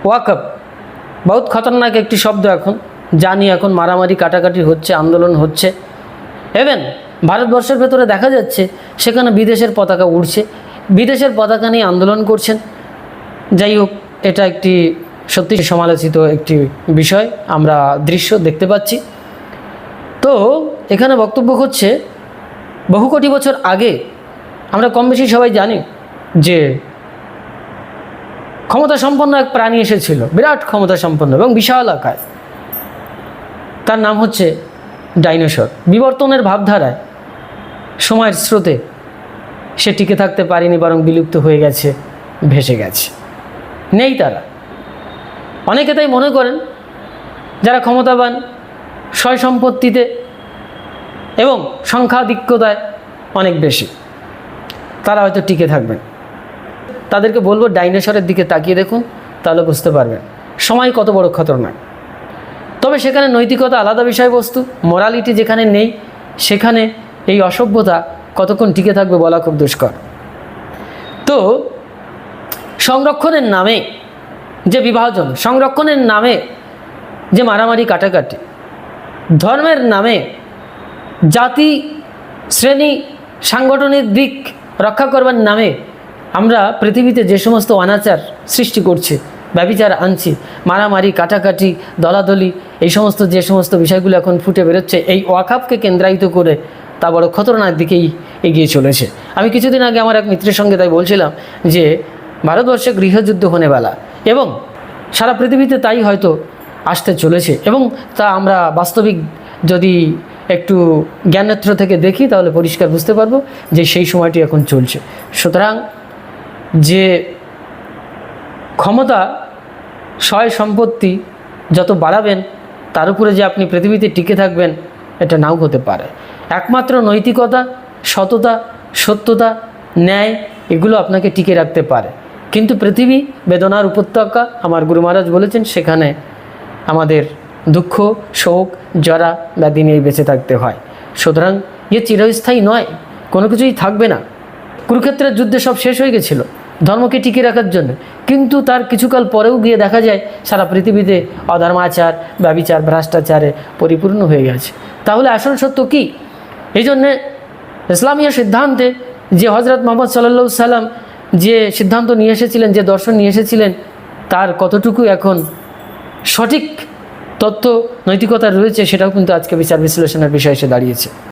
ওয়াকফ বহুত খতরনাক একটি শব্দ। এখন জানি এখন মারামারি কাটাকাটি হচ্ছে, আন্দোলন হচ্ছে। ইভেন ভারতবর্ষের ভেতরে দেখা যাচ্ছে সেখানে বিদেশের পতাকা উড়ছে, বিদেশের পতাকা নিয়ে আন্দোলন করছেন। যাই হোক, এটা একটি সত্যি সমালোচিত একটি বিষয়, আমরা দৃশ্য দেখতে পাচ্ছি। তো এখানে বক্তব্য হচ্ছে বহু কোটি বছর আগে আমরা কম বেশি সবাই জানি যে ক্ষমতা সম্পন্ন এক প্রাণী এসেছিল, বিরাট ক্ষমতা সম্পন্ন এবং বিশাল আকার। তার নাম হচ্ছে ডাইনোসর। বিবর্তনের ভাবধারায় সময়ের স্রোতে সে টিকে থাকতে পারেনি, বরং বিলুপ্ত হয়ে গেছে, ভেসে গেছে, নেই তারা। অনেকে তাই মনে করেন যারা ক্ষমতাবান, সয় সম্পত্তিতে এবং সংখ্যাধিক্যতায় অনেক বেশি, তারা হয়তো টিকে থাকবেন। তাদেরকে বলবো ডাইনোসরের দিকে তাকিয়ে দেখুন, তাহলে বুঝতে পারবেন সময় কত বড় খতরনাক। তবে সেখানে নৈতিকতা আলাদা বিষয়বস্তু, মোরালিটি যেখানে নেই সেখানে এই অসভ্যতা কতক্ষণ টিকে থাকবে বলা খুব দুষ্কর। তো সংরক্ষণের নামে যে বিভাজন, সংরক্ষণের নামে যে মারামারি কাটাকাটি, ধর্মের নামে জাতি শ্রেণী সাংগঠনিক দিক রক্ষা করবার নামে আমরা পৃথিবীতে যে সমস্ত অনাচার সৃষ্টি করছি, ব্যভিচার আনছি, মারামারি কাটাকাটি দলাদলি, এই সমস্ত যে সমস্ত বিষয়গুলো এখন ফুটে বেরোচ্ছে এই ওয়াকফকে কেন্দ্রায়িত করে, তা বড় খতরনাক দিকেই এগিয়ে চলেছে। আমি কিছুদিন আগে আমার এক মিত্রের সঙ্গে তাই বলছিলাম যে ভারতবর্ষে গৃহযুদ্ধ হনে বেলা এবং সারা পৃথিবীতে তাই হয়তো আসতে চলেছে, এবং তা আমরা বাস্তবিক যদি একটু জ্ঞাননেত্র থেকে দেখি তাহলে পরিষ্কার বুঝতে পারবো যে সেই সময়টি এখন চলছে। সুতরাং যে ক্ষমতা সয় সম্পত্তি যত বাড়াবেন তার উপরে যে আপনি পৃথিবীতে টিকে থাকবেন এটা নাও হতে পারে। একমাত্র নৈতিকতা, সততা, সত্যতা, ন্যায় এগুলো আপনাকে টিকে রাখতে পারে। কিন্তু পৃথিবী বেদনার উপত্যকা, আমার গুরু মহারাজ বলেছেন, সেখানে আমাদের দুঃখ, শোক, জরা, ব্যাধি নিয়ে বেঁচে থাকতে হয়। সুতরাং এ চিরস্থায়ী নয়, কোনো কিছুই থাকবে না। কুরুক্ষেত্রের যুদ্ধে সব শেষ হয়ে গেছিল ধর্মকে টিকিয়ে রাখার জন্য, কিন্তু তার কিছুকাল পরেও গিয়ে দেখা যায় সারা পৃথিবীতে অধর্মাচার, ব্যভিচার, ভ্রষ্টাচারে পরিপূর্ণ হয়ে গেছে। তাহলে আসল সত্য কী? এই জন্যে ইসলামীয় সিদ্ধান্তে যে হজরত মুহাম্মদ সাল্লাল্লাহু আলাইহি সাল্লাম যে সিদ্ধান্ত নিয়ে এসেছিলেন, যে দর্শন নিয়ে এসেছিলেন, তার কতটুকু এখন সঠিক তথ্য নৈতিকতা রয়েছে সেটাও কিন্তু আজকে বিচার বিশ্লেষণের বিষয় এসে দাঁড়িয়েছে।